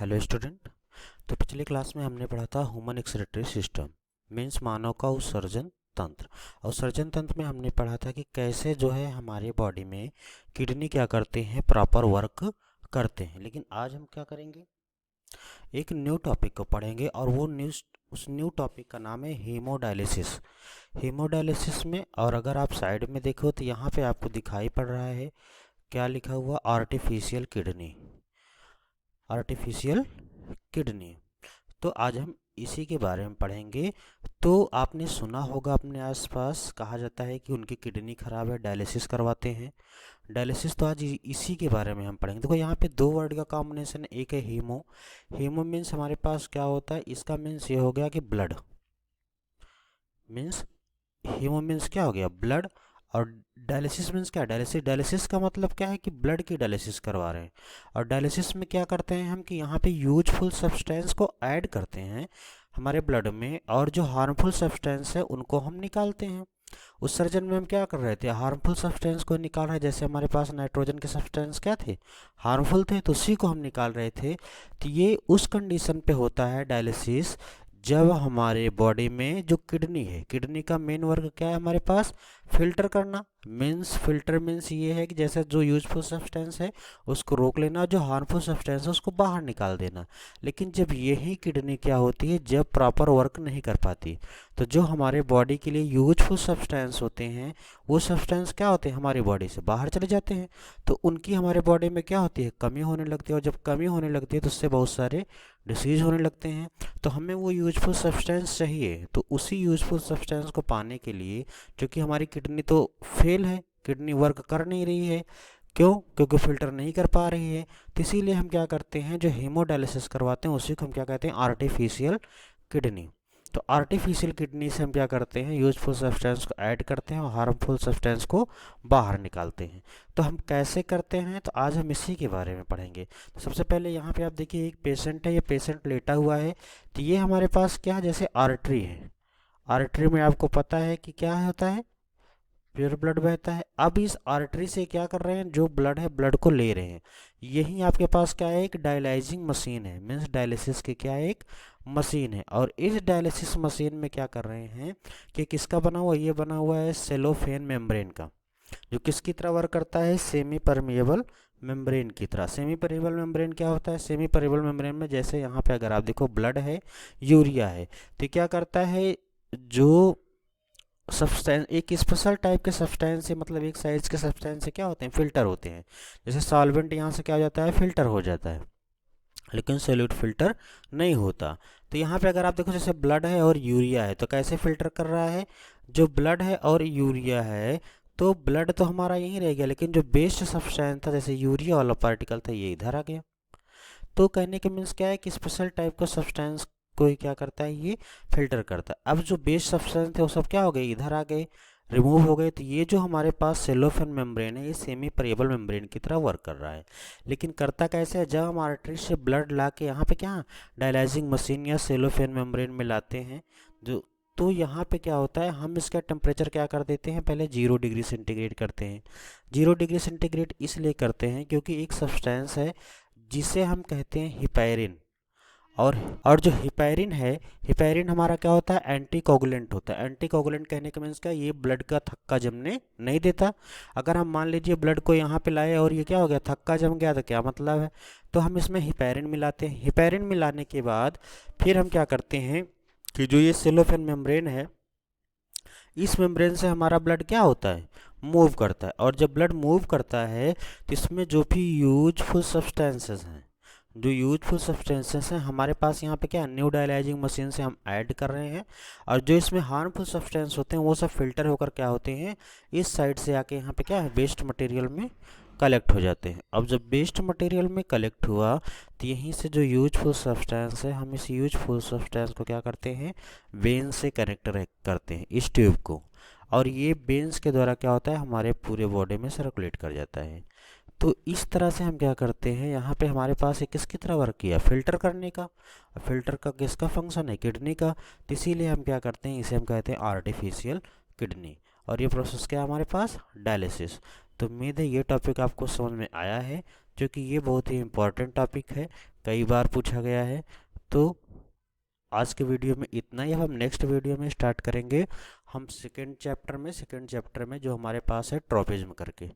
Hello student. तो पिछली class में हमने पढ़ा था ह्यूमन एक्सक्रीटरी सिस्टम मीन्स मानव का उत्सर्जन तंत्र। और उत्सर्जन तंत्र में हमने पढ़ा था कि कैसे जो है हमारे बॉडी में किडनी क्या करते हैं, प्रॉपर वर्क करते हैं। लेकिन आज हम क्या करेंगे, एक न्यू टॉपिक को पढ़ेंगे और वो उस न्यू टॉपिक का नाम है हीमोडायलिसिस। हीमोडायलिसिस में, और अगर आप साइड में देखो तो यहाँ पे आपको दिखाई पड़ रहा है क्या लिखा हुआ, आर्टिफिशियल किडनी। आर्टिफिशियल किडनी, तो आज हम इसी के बारे में पढ़ेंगे। तो आपने सुना होगा अपने आसपास कहा जाता है कि उनकी किडनी खराब है, डायलिसिस करवाते हैं। डायलिसिस तो आज इसी के बारे में हम पढ़ेंगे। देखो यहाँ पे दो वर्ड का कॉम्बिनेशन, एक है हीमो। हीमो मीन्स हमारे पास क्या होता है, इसका मीन्स ये हो गया कि ब्लड मीन्स, हीमो मीन्स क्या हो गया, ब्लड। और डायलिसिस मीन्स क्या, डायलिसिस का मतलब क्या है कि ब्लड की डायलिसिस करवा रहे हैं। और डायलिसिस में क्या करते हैं हम कि यहाँ पे यूजफुल सब्सटेंस को ऐड करते हैं हमारे ब्लड में, और जो हार्मफुल सब्सटेंस है उनको हम निकालते हैं। उत्सर्जन में हम क्या कर रहे थे, हार्मफुल सब्सटेंस को निकाल रहे हैं। जैसे हमारे पास नाइट्रोजन के सब्सटेंस क्या थे, हार्मफुल थे, तो उसी को हम निकाल रहे थे। तो ये उस कंडीशन पे होता है डायलिसिस जब हमारे बॉडी में जो किडनी है, किडनी का मेन वर्क क्या है हमारे पास, फिल्टर करना। मीन्स फिल्टर मीन्स ये है कि जैसे जो यूजफुल सब्सटेंस है उसको रोक लेना, जो हार्मफुल सब्सटेंस है उसको बाहर निकाल देना। लेकिन जब यही किडनी क्या होती है, जब प्रॉपर वर्क नहीं कर पाती, तो जो हमारे बॉडी के लिए यूजफुल सब्सटेंस होते हैं वो सब्सटेंस क्या होते हैं, हमारी बॉडी से बाहर चले जाते हैं। तो उनकी हमारे बॉडी में क्या होती है, कमी होने लगती है। और जब कमी होने लगती है तो उससे बहुत सारे डिसीज होने लगते हैं। तो हमें वो यूजफुल सब्सटेंस चाहिए, तो उसी यूजफुल सब्सटेंस को पाने के लिए, क्योंकि हमारी किडनी तो फेल है, किडनी वर्क कर नहीं रही है, क्यों, क्योंकि फिल्टर नहीं कर पा रही है। तो इसीलिए हम क्या करते हैं, जो हीमोडायलिसिस करवाते हैं उसी को हम क्या कहते हैं, आर्टिफिशियल किडनी। तो आर्टिफिशियल किडनी से हम क्या करते हैं, यूजफुल सब्सटेंस को ऐड करते हैं और हार्मफुल सब्सटेंस को बाहर निकालते हैं। तो हम कैसे करते हैं, तो आज हम इसी के बारे में पढ़ेंगे। तो सबसे पहले यहाँ पे आप देखिए एक पेशेंट है, ये पेशेंट लेटा हुआ है। तो ये हमारे पास क्या है, जैसे आर्टरी है। आर्टरी में आपको पता है कि क्या होता है, प्योर ब्लड बहता है। अब इस आर्टरी से क्या कर रहे हैं, जो ब्लड है ब्लड को ले रहे हैं। यही आपके पास क्या है, एक डायलाइजिंग मशीन है। मीन्स डायलिसिस की क्या है, एक मशीन है। और इस डायलिसिस मशीन में क्या कर रहे हैं कि किसका बना हुआ, ये बना हुआ है सेलोफेन मेम्ब्रेन का, जो किसकी तरह वर्क करता है, सेमी परमिएबल मेम्ब्रेन की तरह। सेमी परमिएबल मेम्ब्रेन क्या होता है, सेमी परमिएबल मेम्ब्रेन में जैसे यहाँ पे अगर आप देखो ब्लड है, यूरिया है, तो क्या करता है, जो सब्सटेंस, एक स्पेशल टाइप के सब्सटेंस से, मतलब एक साइज के सब्सटेंस से क्या होते हैं, फिल्टर होते हैं। जैसे सॉल्वेंट यहाँ से क्या हो जाता है, फिल्टर हो जाता है, लेकिन सॉल्यूट फिल्टर नहीं होता। तो यहाँ पे अगर आप देखो जैसे ब्लड है और यूरिया है, तो कैसे फिल्टर कर रहा है, जो ब्लड है और यूरिया है, तो ब्लड तो हमारा यहीं रह गया, लेकिन जो बेस्ट सब्सटेंस था जैसे यूरिया वाला पार्टिकल था, ये इधर आ गया। तो कहने के मीन्स क्या है कि स्पेशल टाइप का सब्सटेंस को ही क्या करता है, ये फिल्टर करता है। अब जो बेस सब्सटेंस थे वो सब क्या हो गए, इधर आ गए, रिमूव हो गए। तो ये जो हमारे पास सेलोफेन मेम्ब्रेन है, ये सेमी परमिएबल मेम्ब्रेन की तरह वर्क कर रहा है। लेकिन करता कैसे है, जब हम आर्टरी से ब्लड ला के यहाँ पे क्या डायलाइजिंग मशीन या सेलोफेन मेम्ब्रेन में लाते हैं, जो तो यहाँ पे क्या होता है, हम इसका टेम्परेचर क्या कर देते हैं, पहले 0 डिग्री सेंटीग्रेड करते हैं। 0 डिग्री सेंटीग्रेड इसलिए करते हैं क्योंकि एक सब्सटेंस है जिसे हम कहते हैं हिपैरिन। और जो हिपैरिन है, हिपैरिन हमारा क्या होता है, एंटी कोगुलेंट होता है। एंटी कोगुलेंट कहने का मीन्स क्या, ये ब्लड का थक्का जमने नहीं देता। अगर हम मान लीजिए ब्लड को यहाँ पे लाए और ये क्या हो गया, थक्का जम गया, तो क्या मतलब है, तो हम इसमें हिपैरिन मिलाते हैं। हिपैरिन मिलाने के बाद फिर हम क्या करते हैं कि जो ये सेलोफेन मेम्ब्रेन है, इस मेम्ब्रेन से हमारा ब्लड क्या होता है, मूव करता है। और जब ब्लड मूव करता है तो इसमें जो भी यूजफुल सब्सटेंसेस हैं, जो यूजफुल सब्सटेंसेस हैं हमारे पास यहाँ पे क्या न्यू डायलाइजिंग मशीन से हम ऐड कर रहे हैं। और जो इसमें हार्मफुल सब्सटेंस होते हैं वो सब फिल्टर होकर क्या होते हैं, इस साइड से आके यहाँ पे क्या है, वेस्ट मटेरियल में कलेक्ट हो जाते हैं। अब जब वेस्ट मटेरियल में कलेक्ट हुआ तो यहीं से जो यूजफुल सब्सटेंस है, हम इस यूजफुल सब्सटेंस को क्या करते हैं, वेन से कनेक्ट करते हैं इस ट्यूब को। और ये वेन्स के द्वारा क्या होता है, हमारे पूरे बॉडी में सर्कुलेट कर जाता है। तो इस तरह से हम क्या करते हैं, यहाँ पे हमारे पास एक किसकी तरह वर्क किया, फिल्टर करने का। फिल्टर का किसका फंक्शन है, किडनी का। तो इसीलिए हम क्या करते हैं, इसे हम कहते हैं आर्टिफिशियल किडनी। और ये प्रोसेस क्या है हमारे पास, डायलिसिस। तो उम्मीद है ये टॉपिक आपको समझ में आया है, क्योंकि ये बहुत ही इंपॉर्टेंट टॉपिक है। कई बार पूछा गया है। तो आज के वीडियो में इतना ही। अब हम नेक्स्ट वीडियो में स्टार्ट करेंगे हम सेकेंड चैप्टर में जो हमारे पास है ट्रॉपिज्म करके।